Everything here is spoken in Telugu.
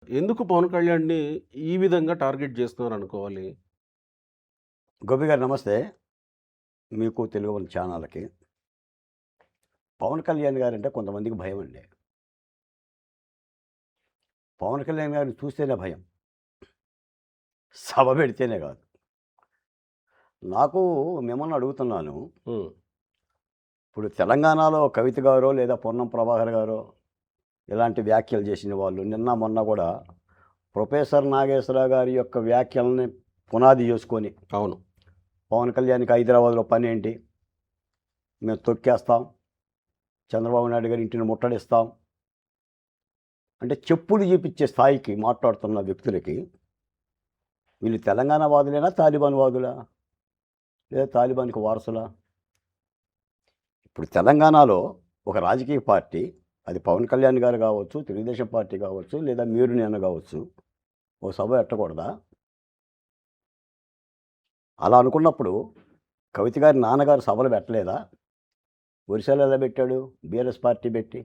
ఎందుకు పవన్ కళ్యాణ్‌ని ఈ విధంగా టార్గెట్ చేస్తున్నారనుకోవాలి? గోపి గారు నమస్తే. మీకు తెలుగు వన్ ఛానల్‌కి. పవన్ కళ్యాణ్ గారంటే కొంతమందికి భయమండి. పవన్ కళ్యాణ్ గారిని చూస్తేనే భయం. సభ పెడితేనే కాదు. నాకు మిమ్మల్ని అడుగుతున్నాను. హ్మ్. ఇప్పుడు తెలంగాణలో కవిత గారో లేదా పొన్నం ప్రభాకర్ గారో ఇలాంటి వ్యాఖ్యలు చేసిన వాళ్ళు నిన్న మొన్న కూడా ప్రొఫెసర్ నాగేశ్వరరావు గారి యొక్క వ్యాఖ్యలని పునాది చేసుకొని అవును. పవన్ కళ్యాణ్‌కి హైదరాబాద్‌లో పనేంటి? మేము తొక్కేస్తాం. చంద్రబాబు నాయుడు గారి ఇంటిని ముట్టడిస్తాం. అంటే చెప్పులు చూపించే స్థాయికి మాట్లాడుతున్న వ్యక్తులకి వీళ్ళు తెలంగాణ వాదులేనా, తాలిబాన్ వాదులా, లేదా తాలిబాన్కి వారసులా? ఇప్పుడు తెలంగాణలో ఒక రాజకీయ పార్టీ, అది పవన్ కళ్యాణ్ గారు కావచ్చు, తెలుగుదేశం పార్టీ కావచ్చు, లేదా మీరు నేను కావచ్చు, ఓ సభ పెట్టకూడదా? అలా అనుకున్నప్పుడు కవిత గారి నాన్నగారు సభలు పెట్టలేదా? ఒరిస్సాలో ఎలా పెట్టాడు? బీఆర్ఎస్ పార్టీ పెట్టి.